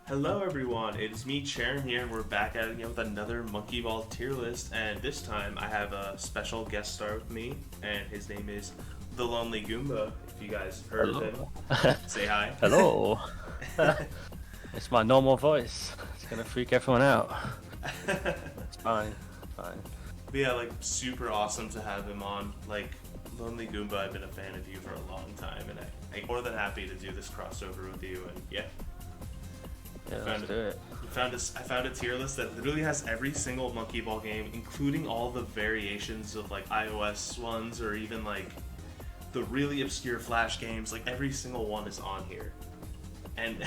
Hello everyone, it is me, Sharon here, and we're back at it again with another Monkey Ball tier list, and this time I have a special guest star with me, and his name is TheLonelyGoomba, if you guys heard of him. Say hi. Hello. It's my normal voice. It's gonna freak everyone out. It's fine. Fine. But yeah, like, super awesome to have him on. Like, Lonely Goomba, I've been a fan of you for a long time, and I'm more than happy to do this crossover with you, and yeah. Yeah, let's do it. I found a tier list that literally has every single Monkey Ball game, including all the variations of like iOS ones or even like the really obscure Flash games. Like every single one is on here, and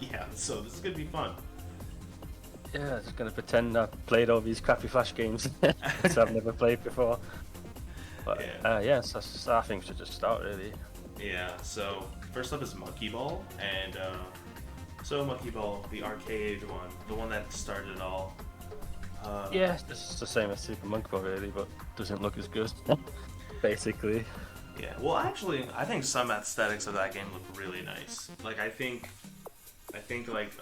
yeah, so this is gonna be fun. Yeah, just gonna pretend I've played all these crappy Flash games which I've never played before. But yes, I think we should just start really. Yeah. So first up is Monkey Ball, and so Monkey Ball, the arcade one, the one that started it all. Yeah, it's the same as Super Monkey Ball really, but doesn't look as good. Basically. Yeah. Well, actually, I think some aesthetics of that game look really nice. Like I think like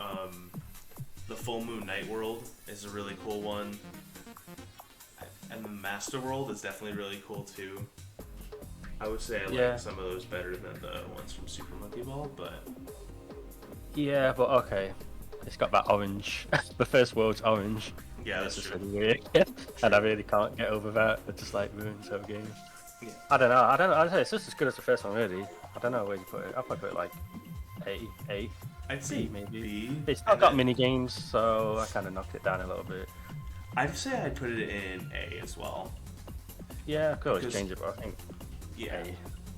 the Full Moon Night World is a really cool one, and the Master World is definitely really cool too. I would say I like some of those better than the ones from Super Monkey Ball, but yeah, but okay. It's got that orange. The first world's orange. yeah, that's just true. really weird. And I really can't get over that. It just like ruins the game. Yeah. I don't know. I'd say it's just as good as the first one, really. I don't know where you put it. I'd probably put it like A. I'd say B, maybe. B. It's not got mini games, so I kind of knocked it down a little bit. I'd say I'd put it in A as well. Yeah, I could always change it, but I think yeah, A. it's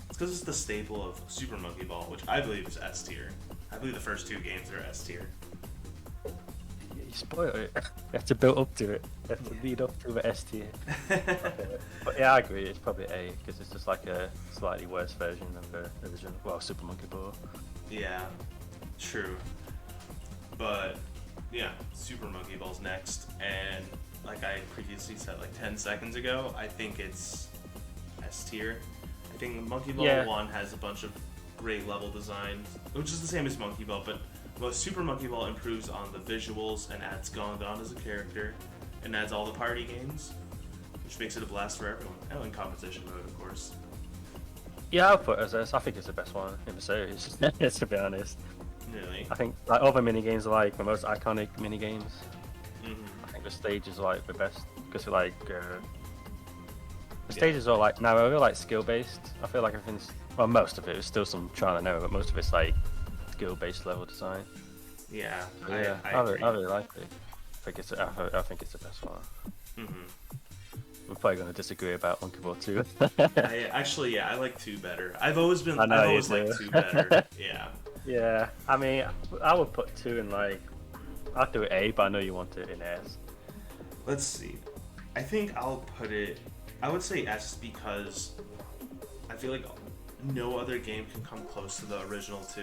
because it's the staple of Super Monkey Ball, which I believe is S tier. I believe the first two games are S tier. You spoil it. You have to build up to it. You have to lead up to the S tier. Okay. But yeah, I agree. It's probably A because it's just like a slightly worse version of the original. Well, Super Monkey Ball. Yeah, true. But yeah, Super Monkey Ball's next, and like I previously said like 10 seconds ago, I think it's S tier. I think Monkey Ball 1 has a bunch of great level design, which is the same as Monkey Ball, but Super Monkey Ball improves on the visuals and adds Gongon as a character, and adds all the party games, which makes it a blast for everyone. Oh, in competition mode, of course. Yeah, I'll put it as this. I think it's the best one in the series, to be honest. Really? I think like other mini games are like the most iconic mini games. Mm-hmm. I think the stages are like the best because like the stages are like narrower, like skill based. I feel like everything's most of it is still some trial and error, but most of it's like skill based level design. Yeah, So, I really like it. I think it's the best one. Mm-hmm. We're probably going to disagree about Monkey Ball 2. I like 2 better. I've always liked 2 better. Yeah. Yeah, I mean, I would put 2 in like, I'll do it A, but I know you want it in S. Let's see. I think I'll put it. I would say S because I feel like no other game can come close to the original 2.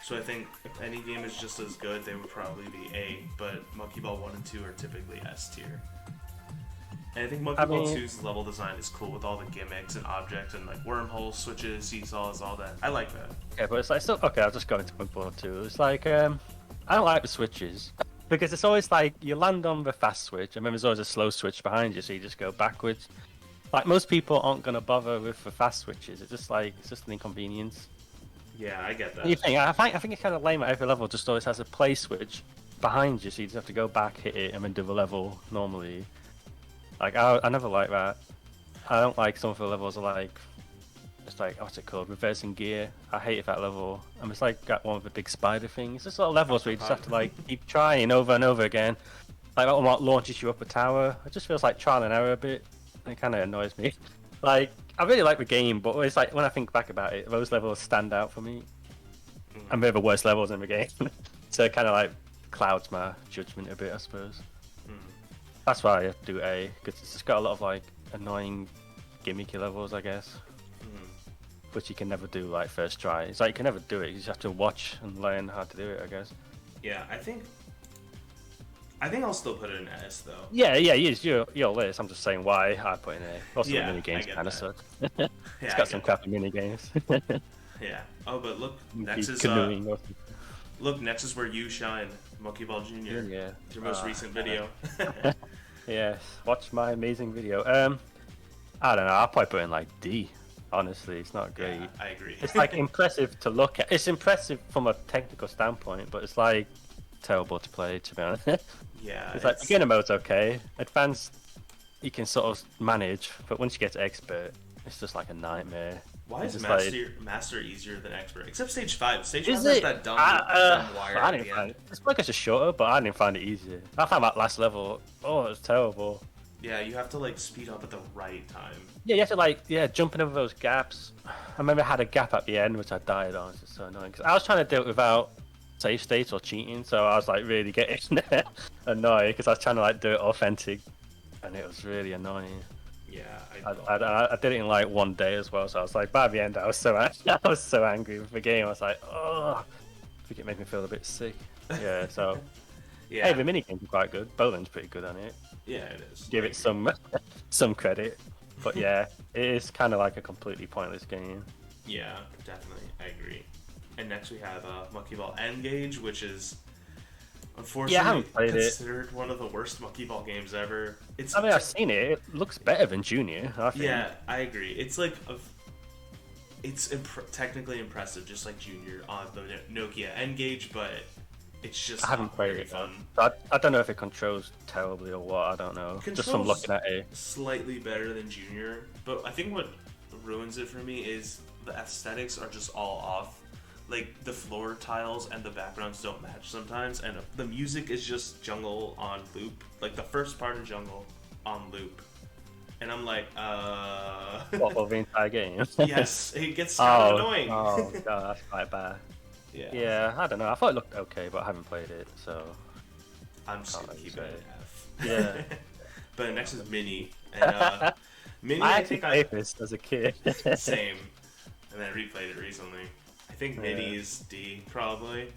So I think if any game is just as good, they would probably be A. But Monkey Ball 1 and 2 are typically S tier. And I think Monkey Ball 2's level design is cool with all the gimmicks and objects and like wormholes, switches, seesaws, all that. I like that. Yeah, but it's like still okay. I'll just go into Monkey Ball 2. It's like I don't like the switches because it's always like you land on the fast switch and then there's always a slow switch behind you, so you just go backwards. Like most people aren't gonna bother with the fast switches. It's just like it's just an inconvenience. Yeah, I get that. I think it's kind of lame at every level. Just always has a play switch behind you, so you just have to go back, hit it, and then do the level normally. Like I never like that. I don't like some of the levels are like it's like what's it called, reversing gear. I hated that level. And it's like got one of the big spider things. There's sort of levels where you just have to like keep trying over and over again. Like that one that launches you up a tower. It just feels like trial and error a bit. It kind of annoys me. Like I really like the game, but it's like when I think back about it, those levels stand out for me. And they're the worst levels in the game, so it kind of like clouds my judgment a bit, I suppose. That's why I have to do A, because it's just got a lot of like annoying gimmicky levels, I guess, which you can never do like first try. It's like you can never do it. You just have to watch and learn how to do it, I guess. Yeah, I think I'll still put it in S though. Yeah, it's your list. I'm just saying why I put it in A. Also, the mini games kind of suck. It's got some crappy mini games. Yeah. Oh, but look, next is canoeing. Look, next is where you shine, Monkey Ball Jr. Yeah. Your most recent video. Yes, watch my amazing video. I don't know. I'll probably put in like D. Honestly, it's not great. Yeah, I agree. It's like impressive to look at. It's impressive from a technical standpoint, but it's like terrible to play. To be honest, Yeah, it's like beginner mode's okay. Advanced, you can sort of manage, but once you get to expert, it's just like a nightmare. Why It's is just master easier than expert? Except stage 5. Stage 5 Is has it? that dumb wire I at didn't the find end. it. It's like it's shorter, but I didn't find it easier. I found that last level. Oh, it was terrible. Yeah, you have to like speed up at the right time. Yeah, you have to like jumping over those gaps. I remember I had a gap at the end which I died on. It's just so annoying because I was trying to do it without save states or cheating, so I was like really getting annoyed because I was trying to like do it authentic, and it was really annoying. Yeah, I did it in like one day as well, so I was like by the end I was so I was so angry with the game. I was like, oh, I think it made me feel a bit sick. Yeah, so yeah, hey, the mini games are quite good. Bowling's pretty good on it. yeah, it is. Give it some some credit, but yeah, it is kind of like a completely pointless game. Yeah, definitely, I agree. And next we have Monkey Ball Engage, which is unfortunately haven't played it. considered one of the worst Monkey Ball games ever. I mean, I've seen it. It looks better than Junior, I think. Yeah, I agree. It's like it's technically impressive, just like Junior on the Nokia N-Gage, but it's just I haven't not played very it. fun. I don't know if it controls terribly or what. I don't know. Just from looking at it. Slightly better than Junior, but I think what ruins it for me is the aesthetics are just all off. Like the floor tiles and the backgrounds don't match sometimes, and the music is just jungle on loop. Like the first part of jungle on loop, and I'm like, What for the entire game? yes, it gets kind of annoying. Oh god, that's quite bad. Yeah. Yeah, I don't know. I thought it looked okay, but I haven't played it, so I'm just Can't gonna really keep it say. at F. Yeah. But next is Mini, and Mini I I actually think I played this as a kid. same, and then replayed it recently. I think Mini is D probably.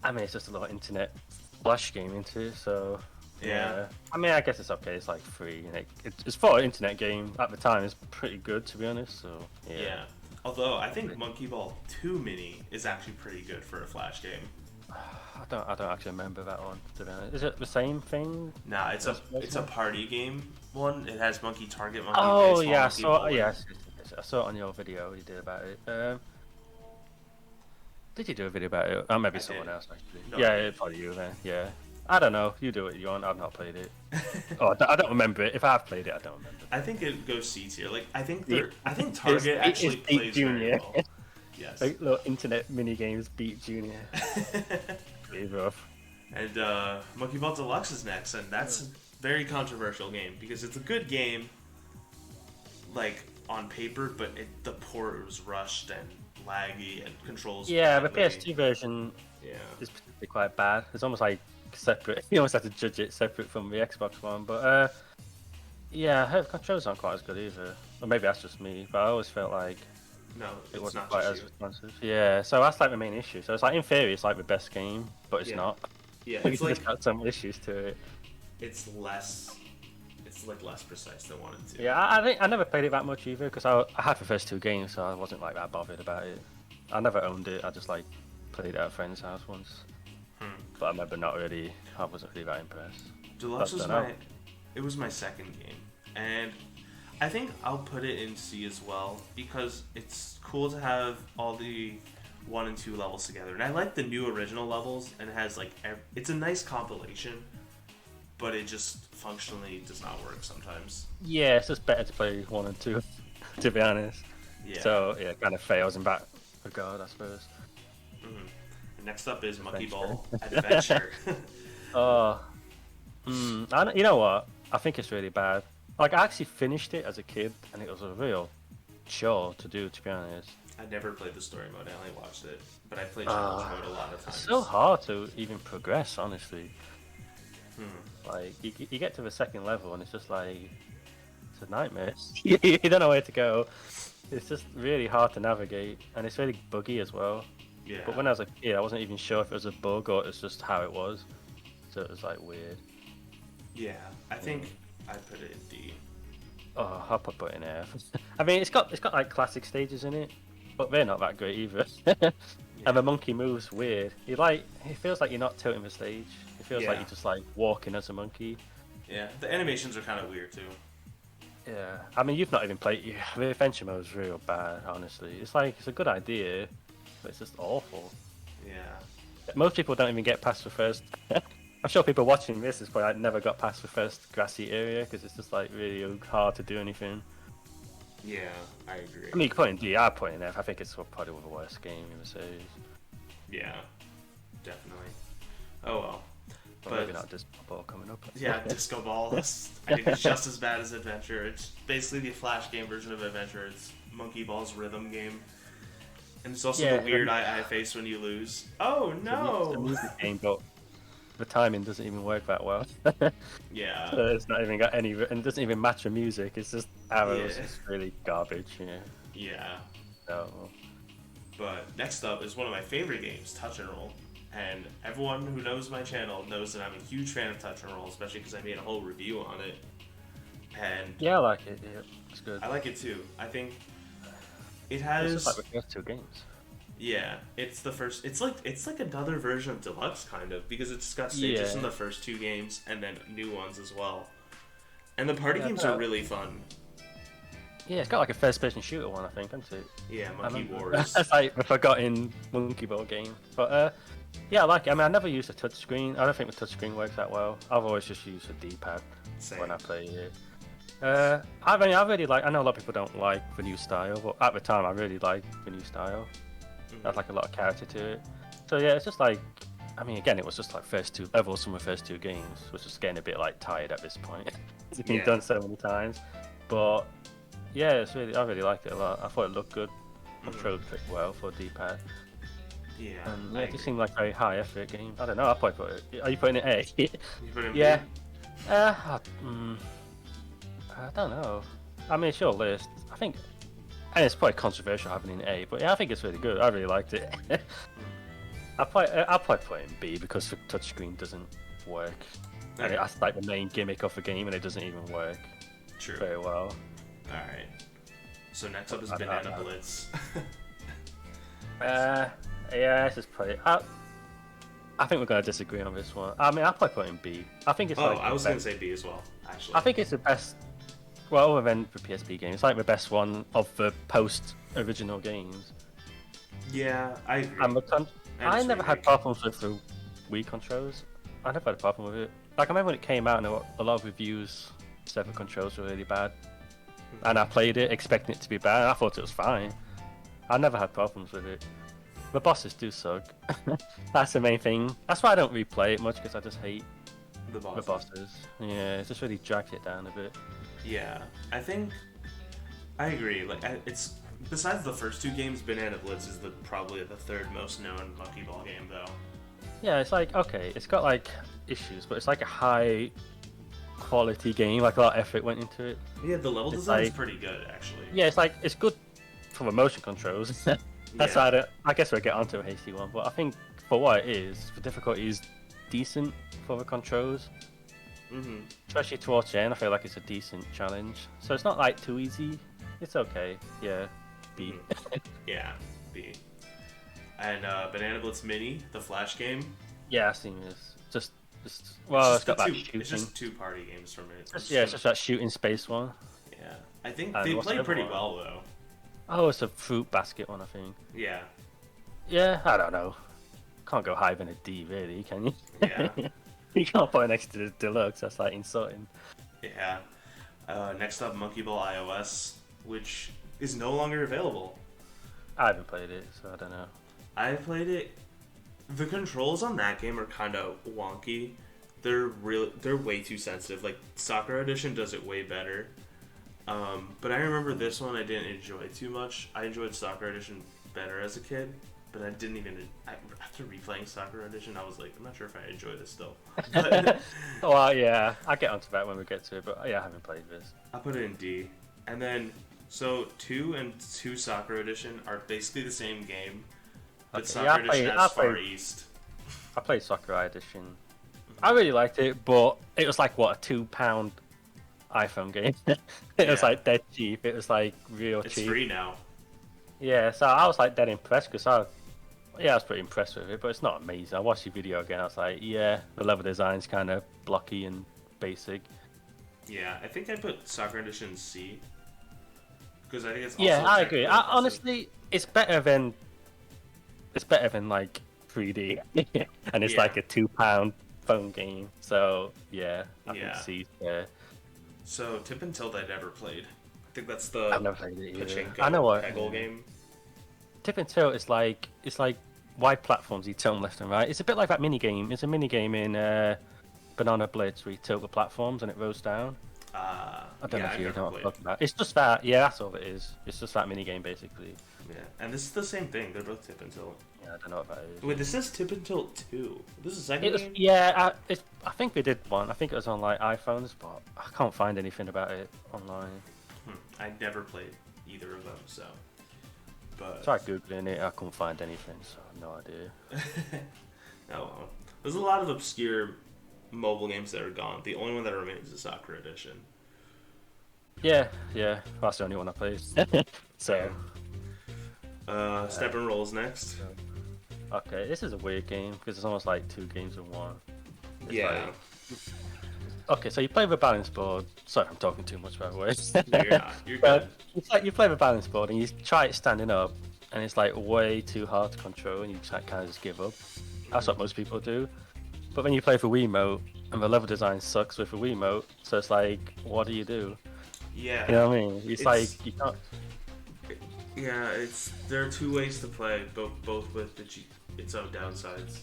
I mean, it's just a little internet flash game into it, so Yeah. I mean, I guess it's okay. It's like free, and it's for an internet game at the time. It's pretty good, to be honest. So Yeah. Although I think Monkey Ball 2 Mini is actually pretty good for a flash game. I don't actually remember that one, to be honest. Is it the same thing? Nah, it's a party game one. It has monkey target, monkey Oh baseball, yeah, I monkey saw. bowling. Yes, I saw it on your video you did about it. Did you do a video about it? Or maybe I someone did. else actually. No, Yeah, I did. probably you then. Yeah. I don't know. You do what you want. I've not played it. Oh, I don't remember it. If I've played it, I don't remember. I think it goes C tier. Like I think Yeah. Target actually It's beat plays Junior. very well. Yes. Like little internet mini games beat Junior. Pretty rough. And Monkey Ball Deluxe is next, and that's a very controversial game because it's a good game, like on paper, but the port was rushed and laggy and controls. Yeah, the badly. PS2 version Yeah. is particularly quite bad. It's almost like separate. You almost have to judge it separate from the Xbox one. But yeah, her controls aren't quite as good either. Or maybe that's just me. But I always felt like No, it it's wasn't not quite just as you. responsive. Yeah, so that's like the main issue. So it's like in theory, it's like the best game, but it's Yeah. not. Yeah, It's it's like just got some issues to it. it's like less precise than 1 and 2. Yeah, I think I never played it that much either because I had the first two games, so I wasn't like that bothered about it. I never owned it. I just like played it at a friend's house once. But I remember I wasn't really that impressed. Deluxe But was I don't know. it was my second game, and I think I'll put it in C as well because it's cool to have all the 1 and 2 levels together, and I like the new original levels, and it has like it's a nice compilation, but it just functionally does not work sometimes. Yeah, it's just better to play 1 and 2, to be honest. Yeah. So yeah, it kind of fails in that regard, I suppose. And next up is Monkey Adventure. Ball Adventure. Oh, you know what? I think it's really bad. Like I actually finished it as a kid, and it was a real chore to do, to be honest. I never played the story mode. I only watched it, but I played challenge mode a lot of times. It's so hard to even progress, honestly. Like you get to the second level, and it's just like it's a nightmare. You don't know where to go. It's just really hard to navigate, and it's really buggy as well. Yeah. But when I was a kid, I wasn't even sure if it was a bug or it's just how it was. So it was like weird. Yeah, I think I'd put it in D. Oh, I'll put it in F. I mean, it's got like classic stages in it, but they're not that great either. And the monkey moves weird. It feels like you're not tilting the stage. It feels like Yeah. you're just like walking as a monkey. Yeah, the animations are kind of weird too. Yeah, I mean you've not even played. The adventure mode is real bad, honestly. It's a good idea, but it's just awful. Yeah. Most people don't even get past the first. I'm sure people watching this is probably like, never got past the first grassy area because it's just like really hard to do anything. Yeah, I agree. I mean, you can put in D, I put in F. I think it's probably the worst game in the series. Yeah, definitely. Oh well. But maybe not Disco Ball coming up. Yeah, Disco Ball. I think it's just as bad as Adventure. It's basically the Flash game version of Adventure. It's Monkey Ball's rhythm game. And it's also the weird eye face when you lose. Oh no! It's a music game, but the timing doesn't even work that well. Yeah. So it's not even got any, and it doesn't even match the music. It's just arrows. Yeah. It's really garbage. Yeah. So. But next up is one of my favorite games, Touch and Roll. And everyone who knows my channel knows that I'm a huge fan of Touch and Roll, especially because I made a whole review on it. And Yeah, I like it. Yeah, it's good. I like it too. I think it It's has. just like the first two games. Yeah, it's the first. It's like another version of Deluxe, kind of, because it's got stages in the first two games and then new ones as well. And the party games are really fun. Yeah, it's got like a first-person shooter one, I think, hasn't it? Yeah, Monkey Wars. That's like a forgotten Monkey Ball game. But yeah, I like it. I mean, I never used a touchscreen. I don't think the touchscreen works that well. I've always just used a D-pad when I play it. I mean, I really like. I know a lot of people don't like the new style, but at the time, I really liked the new style. That's like a lot of character to it. So yeah, it's just like, I mean, again, it was just like first two levels from the first two games, which is getting a bit like tired at this point. It's been done so many times, but yeah, I really liked it a lot. I thought it looked good, controlled it well for D-pad. Yeah, And yeah, it just seemed like a very high effort game. I don't know. I probably put it. Are you putting it A? You put it in Yeah. B? I don't know. I mean, it's your list. I think, and it's probably controversial having it in A, but yeah, I think it's really good. I really liked it. I'll probably put it in B because the touchscreen doesn't work. And that's like the main gimmick of the game, and it doesn't even work very well. Alright. So next up is Banana Blitz. Yeah, this is probably. I think we're gonna disagree on this one. I mean, I'll probably put it in B. I think it's. I was gonna say B as well, actually. I think it's the best. Well, other than the PSP game, it's like the best one of the post-original games. Yeah, I agree. I never had problems with the Wii controls. I never had a problem with it. Like, I remember when it came out and a lot of reviews said the controls were really bad. And I played it expecting it to be bad, and I thought it was fine. I never had problems with it. The bosses do suck. That's the main thing. That's why I don't replay it much, because I just hate the bosses. Yeah, it just really drags it down a bit. Yeah, I think I agree. Like, it's besides the first two games, Banana Blitz is probably the third most known Monkey Ball game, though. Yeah, it's like, okay, it's got like issues, but it's like a high quality game. Like a lot of effort went into it. Yeah, the level design is pretty good, actually. Yeah, it's good for the motion controls. That's why I guess we'll get onto a hasty one, but I think for what it is, the difficulty is decent for the controls. Especially towards the end, I feel like it's a decent challenge. So it's not like too easy. It's okay. Yeah, B. Yeah, B. And Banana Blitz Mini, the Flash game. Yeah, I've seen this. It's got that shooting. It's just two party games from it. It's just that shooting space one. Yeah, I think they play pretty well though. Oh, it's a fruit basket one, I think. Yeah. Yeah, I don't know. Can't go higher than a D, really, can you? Yeah. You can't put it next to the Deluxe. That's like insulting. Yeah. Next up, Monkey Ball iOS, which is no longer available. I haven't played it, so I don't know. I played it. The controls on that game are kind of wonky. They're way too sensitive. Like Soccer Edition does it way better. But I remember this one I didn't enjoy too much. I enjoyed Soccer Edition better as a kid, but I didn't even. After replaying Soccer Edition, I was like, I'm not sure if I enjoy this still. But, well, yeah, I'll get onto that when we get to it. But yeah, I haven't played this. I'll put it in D. And then, so 2 and 2 Soccer Edition are basically the same game. But Soccer Edition has Far East. I played Soccer Edition. I really liked it, but it was like, what, a £2 iPhone game? It was like dead cheap. It was like real cheap. It's free now. Yeah, so I was like dead impressed because Yeah, I was pretty impressed with it, but it's not amazing. I watched the video again. I was like, yeah, the level design's kind of blocky and basic. Yeah, I think I put Soccer Edition C because I think it's Yeah, also I agree. technically impressive. Honestly, it's better than like 3D, and it's Yeah, like a £2 phone game. So yeah, I think yeah. C. Yeah, So Tip and Tilt I never played. I think that's I've the never played it either. I know pachinko what. Peggle game. Tip and tilt is like wide platforms you tilt left and right. It's a bit like that mini game. It's a mini game in Banana Blitz where you tilt the platforms and it rolls down. I don't know Yeah, if I've you know never what I'm played. talking about. It's just that. Yeah, that's all it is. It's just that mini game basically. Yeah, and this is the same thing. They're both Tip and Tilt. Yeah, I don't know what that is. Wait, this says Tip and Tilt 2. This is a second It was game? yeah. I think they did one. I think it was on like iPhones, but I can't find anything about it online. I never played either of them, so. But Tried googling it. I couldn't find anything, so I have no idea. oh well. There's a lot of obscure mobile games that are gone. The only one that remains is Soccer Edition. Yeah. That's the only one I played. So. Step and Rolls next. Okay, this is a weird game because it's almost like two games in one. It's Yeah. like- okay, so you play with a balance board. Sorry, I'm talking too much, by the way. No, you're not. You're But good. it's like you play with a balance board and you try it standing up, and it's like way too hard to control, and you kind of just give up. That's what most people do. But then you play with a Wiimote, and the level design sucks with a Wiimote, so it's like, what do you do? Yeah. You know what I mean? It's like you can't. Yeah, there are two ways to play, both with its own downsides.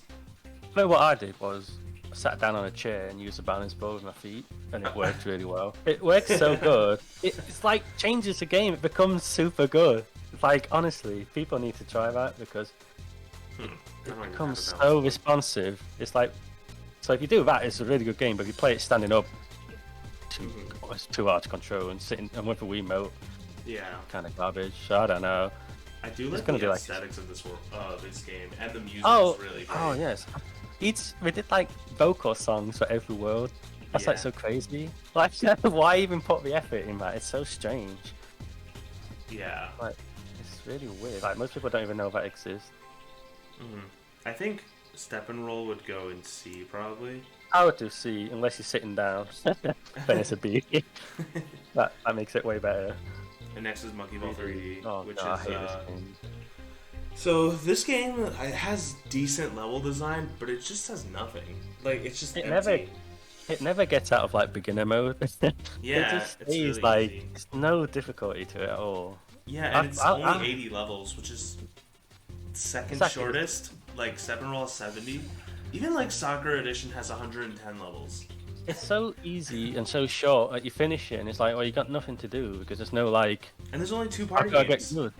But what I did was I sat down on a chair and used the balance board with my feet, and it worked really well. It works so good. It's like changes the game. It becomes super good. It's like honestly, people need to try that because it becomes so responsive. It's like so if you do that, it's a really good game. But if you play it standing up, it's too hard to control, and sitting and with a Wiimote, Yeah. kind of garbage. So I don't know. I do like gonna the be like- aesthetics of this game, and the music Oh, is really great. oh yes. We did like vocal songs for every world. That's like Yeah. so crazy. Like, why even put the effort in that? It's so strange. Yeah. Like, it's really weird. Like, most people don't even know that exists. I think Step and Roll would go in C probably. I would do C unless you're sitting down. Then it's a B. that makes it way better. And next is Monkey Ball 3D, Oh which god, I is hate this game. so this game it has decent level design, but it just has nothing. Like it's just It empty. It never gets out of like beginner mode. Yeah, it just it's stays really like easy. it's no difficulty to it at all. Yeah, and it's I- only I- 80 levels, which is second Exactly. shortest. Like Step and Roll is 70. Even like Soccer Edition has 110 levels. It's so easy and so short that you finish it and it's like, well, you got nothing to do because there's no like. And there's only two I've party got to get games. good.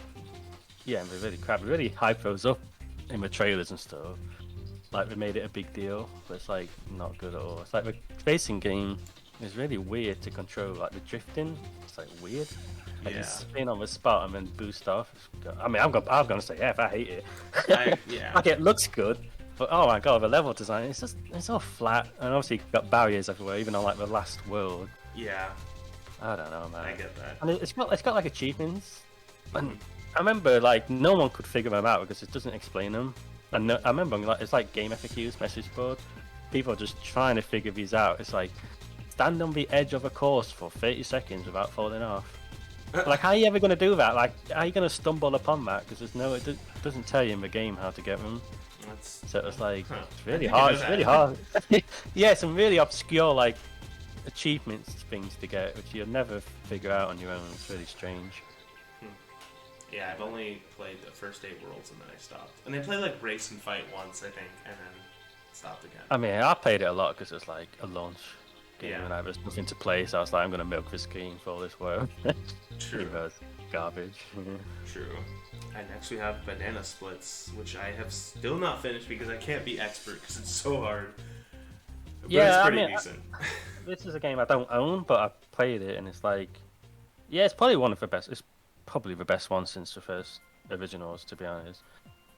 Yeah, and they really crap. They really hype those up in the trailers and stuff. Like they made it a big deal, but it's like not good at all. It's like the racing game is really weird to control. Like the drifting, it's like weird. Like Yeah. you spin on the spot and then boost off. I mean, I'm gonna say F. I hate it. Yeah. Like it looks good, but oh my god, the level design it's all flat, and obviously you've got barriers everywhere, even on like the last world. Yeah, I don't know, man. I get that. And it's got like achievements, and I remember like no one could figure them out because it doesn't explain them. And I remember like it's like game FAQs message board. People are just trying to figure these out. It's like stand on the edge of a course for 30 seconds without falling off. Like, how are you ever going to do that? Like, how are you going to stumble upon that? Because it doesn't tell you in the game how to get them. That's So it's like, Huh. it's really I didn't hard. know It's really that. hard. Yeah, some really obscure, like, achievements things to get, which you'll never figure out on your own. It's really strange. yeah. I've only played the first 8 worlds and then I stopped. And they played like Race and Fight once, I think, and then stopped again. I mean, I played it a lot because it's like a launch game Yeah. and I was nothing to play, so I was like, I'm going to milk this game for all this world. True. Even though it's garbage. True. And next we have Banana Splits, which I have still not finished because I can't be expert because it's so hard. But Yeah, it's I pretty mean, decent. This is a game I don't own, but I've played it, and it's like, yeah, it's probably one of the best. It's probably the best one since the first originals, to be honest.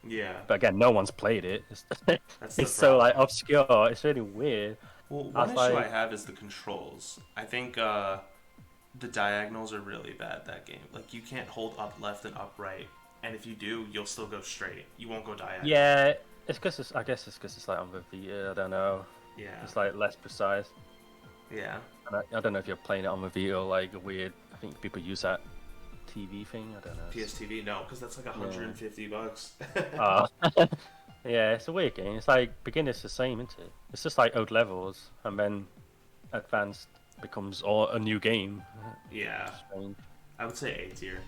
Yeah. But again, no one's played it. That's the It's so like problem. obscure. It's really weird. Well, I one was issue like- I have is the controls. I think the diagonals are really bad that game. Like you can't hold up left and up right and if you do, you'll still go straight. You won't go diagonal. Yeah, it's because I guess it's because it's like on the Vita. I don't know. Yeah. It's like less precise. Yeah. And I don't know if you're playing it on the Vita or like a weird. I think people use that TV thing. I don't know. PSTV, no, because that's like $150. Uh, yeah, it's a weird game. It's like beginner's the same, isn't it? It's just like old levels, and then advanced becomes a new game. Yeah. Strange. I would say A tier.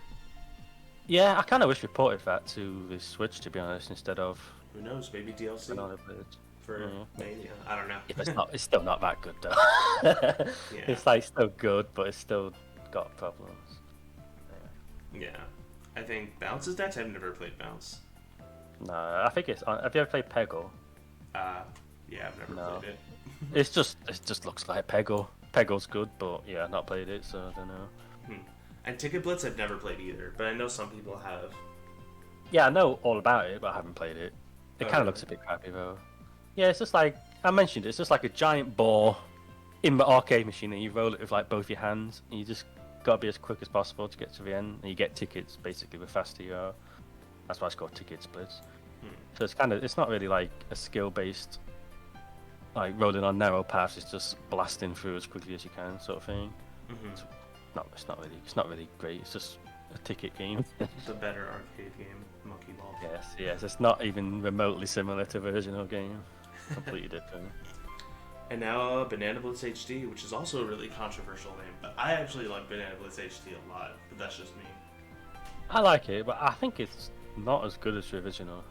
Yeah, I kind of wish we ported that to the Switch, to be honest, instead of Who knows? Maybe DLC another Blitz. for Mania. I don't know. Yeah, it's still not that good though. Yeah. It's like still good, but it's still got problems. Yeah. I think Bounce is next. I've never played Bounce. No, I think it's. Have you ever played Peggle? Yeah, I've never No. played it. It just looks like Peggle. Peggle's good, but yeah, I've not played it, so I don't know. And Ticket Blitz I've never played either, but I know some people have. Yeah, I know all about it, but I haven't played it. It kind of looks a bit crappy though. Yeah, it's just like I mentioned. It's just like a giant ball in the arcade machine, and you roll it with like both your hands, and you just gotta be as quick as possible to get to the end, and you get tickets basically the faster you are. That's why it's called Ticket Splits. So it's not really like a skill based, like rolling on narrow paths. It's just blasting through as quickly as you can, sort of thing. It's not really great. It's just a ticket game. It's a better arcade game, Monkey Ball. Yes. It's not even remotely similar to the original game. Completely different. And now Banana Blitz HD, which is also a really controversial name, but I actually like Banana Blitz HD a lot, but that's just me. I like it, but I think it's not as good as the original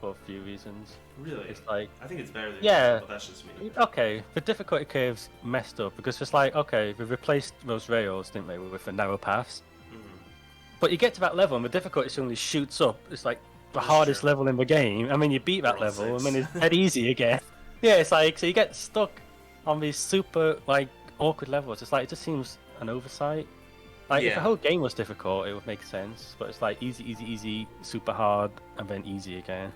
for a few reasons. Really? It's like, I think it's better than yeah, original, but that's just me. Okay, the difficulty curve's messed up because it's like, okay, we replaced those rails, didn't we, with the narrow paths. But you get to that level and the difficulty suddenly shoots up. It's like the hardest level in the game. I mean, you beat that World level, 6. and then it's dead easy again. Yeah, it's like, so you get stuck on these super, like, awkward levels. It's like, it just seems an oversight. Like, if the whole game was difficult, it would make sense. But it's like easy, super hard, and then easy again.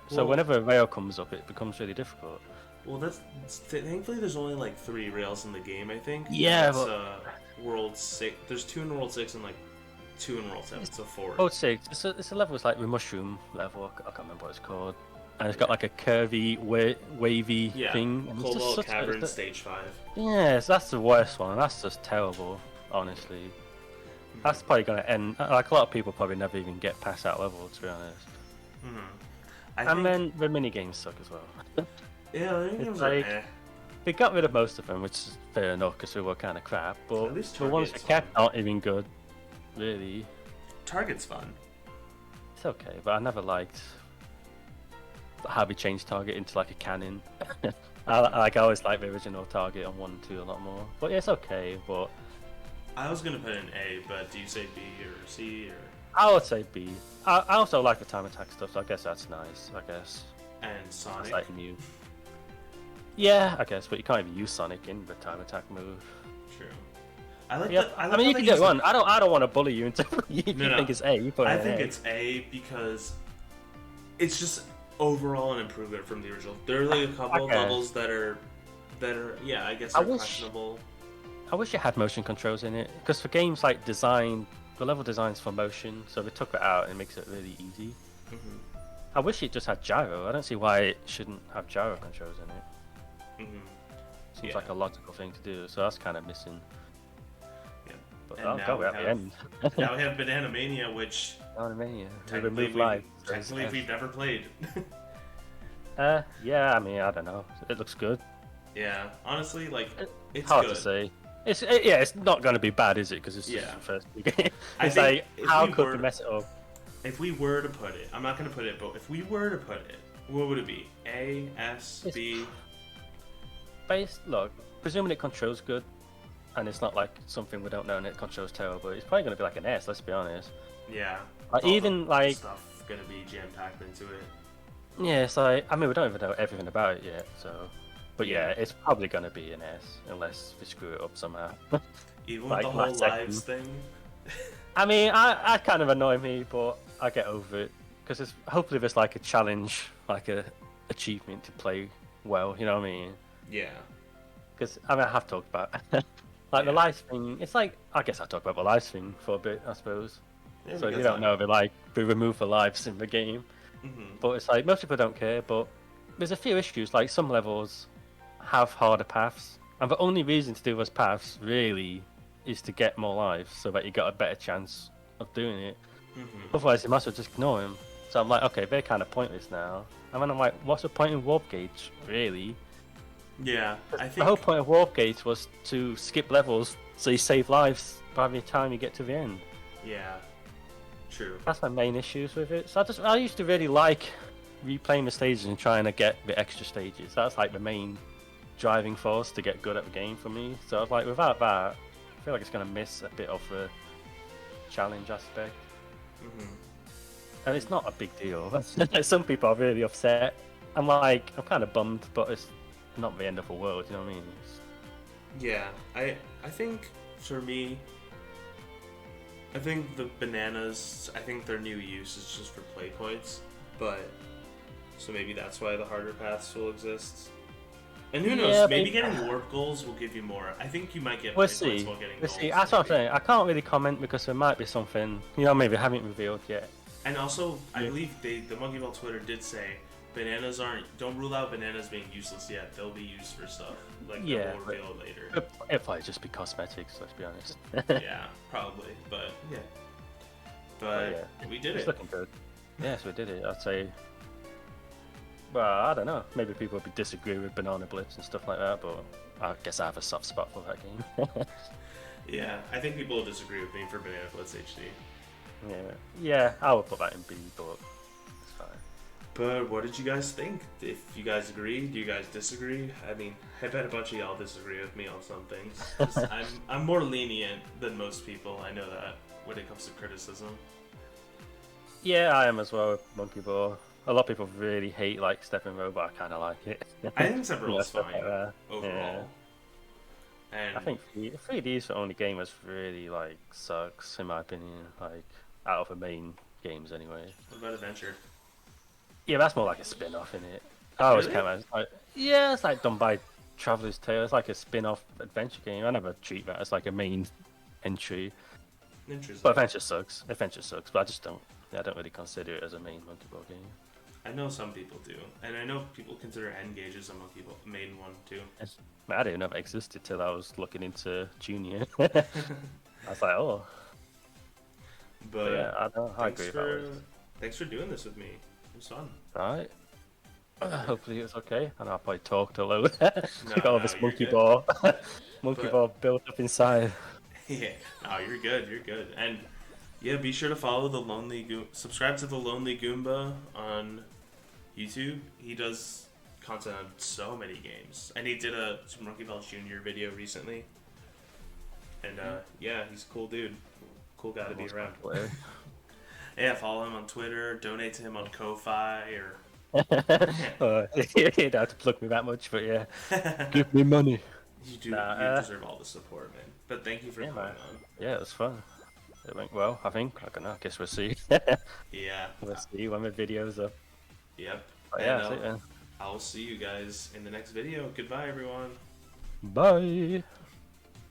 So whenever a rail comes up, it becomes really difficult. Well, thankfully there's only like 3 rails in the game, I think. Yeah, that's World 6. There's 2 in World 6 and like 2 in World 7, so 4. World 6, it's a level, it's like the mushroom level, I can't remember what it's called. And it's got like a curvy, wavy thing. And Cobalt Cavern Stage 5. Yes, that's the worst one. That's just terrible, honestly. That's probably going to end. Like, a lot of people probably never even get past that level, to be honest. And then the mini games suck as well. Yeah, the mini games like, are they got rid of most of them, which is fair enough because they were kind of crap. But the ones that kept aren't even good, really. Target's fun. It's okay, but I never liked how we changed Target into like a cannon. I always liked the original Target on 1 and 2 a lot more. But yeah, it's okay, but... I was going to put in A, but do you say B or C or... I would say B. I also like the time attack stuff, so I guess that's nice, I guess. And Sonic? It's like new. Yeah, I guess, but you can't even use Sonic in the time attack move. True. I like I mean, you can get one. I don't want to bully you into you think it's A. But I think it's A because it's just overall an improvement from the original. There are like a couple of levels that are yeah, I guess are questionable. I wish it had motion controls in it because for games like the level design's for motion, so they took it out and it makes it really easy. I wish it just had gyro. I don't see why it shouldn't have gyro controls in it. Seems like a logical thing to do, so that's kind of missing. But I'll go at the end. Now we have Banana Mania, which technically we've never played. Yeah, I mean, I don't know. It looks good. Yeah, honestly, like it's hard good. to say. It's not going to be bad, is it? Because it's just the first game. It's like, how could we mess it up? If we were to put it, I'm not going to put it, but if we were to put it, what would it be? A, S, B? Look, presuming it controls good, and it's not like something we don't know and it controls terrible, it's probably going to be like an S, let's be honest. Yeah. Like, even like stuff going to be jam-packed into it. Yeah, it's like, I mean, we don't even know everything about it yet, so... But yeah, it's probably going to be an S, unless we screw it up somehow. Even with the whole lives thing? I mean, I kind of annoy me, but I get over it. Because hopefully there's like a challenge, like a achievement to play well, you know what I mean? Yeah. Because, I mean, I have talked about... like, the lives thing, it's like... I guess I talked about the lives thing for a bit, I suppose. Yeah, So if you because don't know, they remove the lives in the game. Mm-hmm. But it's like most people don't care. But there's a few issues. Like some levels have harder paths, and the only reason to do those paths really is to get more lives, so that you got a better chance of doing it. Mm-hmm. Otherwise, you might as well just ignore them. So I'm like, okay, they're kind of pointless now. And then I'm like, what's the point in warp gates, really? Yeah, I The whole think. point of warp gates was to skip levels so you save lives by the time you get to the end. Yeah, true. That's my main issues with it. So I used to really like replaying the stages and trying to get the extra stages. That's like the main driving force to get good at the game for me. So I was like, without that, I feel like it's gonna miss a bit of the challenge aspect. Mm-hmm. And it's not a big deal. Some people are really upset. I'm like, I'm kind of bummed, but it's not the end of the world. You know what I mean? Yeah, I think for me, I think the bananas. I think their new use is just for play points, but so maybe that's why the harder paths will exist. And who knows? Yeah, Maybe getting warp goals will give you more. I think you might get we'll play points see. while getting We'll goals. see. That's what I'm maybe. saying. I can't really comment because there might be something, maybe they haven't revealed yet. And also, I Yeah. believe the Monkey Ball Twitter did say bananas don't rule out bananas being useless yet. They'll be used for stuff like Yeah, they'll reveal it later. It'll probably just be cosmetics. Let's be honest. Yeah, probably, but yeah. But yeah, we did it's it. looking good. Yes, we did it. I'd say. Well, I don't know. Maybe people would disagree with Banana Blitz and stuff like that, but I guess I have a soft spot for that game. Yeah, I think people will disagree with me for Banana Blitz HD. Yeah, I would put that in B, but it's fine. But what did you guys think? If you guys agree, do you guys disagree? I mean, I bet a bunch of y'all disagree with me on some things. 'Cause I'm more lenient than most people. I know that when it comes to criticism. Yeah, I am as well with Monkey Ball. A lot of people really hate like Stepping Row, but I kind of like it. I think Several's stuff fine like that. overall. And I think 3D is the only game that's really like sucks in my opinion. Like out of the main games anyway. what about Adventure? Yeah, that's more like a spin-off in it. I always Really? kind of like, yeah, it's like done by Traveller's Tale. It's like a spin-off adventure game. I never treat that as like a main entry. Interesting. But Adventure sucks. Adventure sucks. But I just don't. I don't really consider it as a main Monkey Ball game. I know some people do, and I know people consider N-Gage as a Monkey Ball main one too. I didn't know it existed till I was looking into Junior. I was like, oh. But Yeah, I know. I agree with that. thanks for doing this with me. It was fun. Right. Hopefully it's okay. I know I probably talked a load. Got all no, this you're monkey good. ball, monkey But- ball built up inside. Yeah, no, you're good. You're good. And yeah, be sure to follow subscribe to the Lonely Goomba on YouTube. He does content on so many games, and he did a Super Monkey Ball Junior video recently. And yeah, he's a cool dude. Cool guy to be around. Yeah, follow him on Twitter. Donate to him on Ko-Fi or. You don't have to plug me that much, but yeah. Give me money. You do. Nah, you deserve all the support, man. But thank you for Yeah, coming man. on. Yeah, it was fun. It went well, I think. I don't know. I guess we'll see. Yeah. We'll see when the video's up. Yep. But And, yeah, that's it then. I'll see you guys in the next video. Goodbye, everyone. Bye.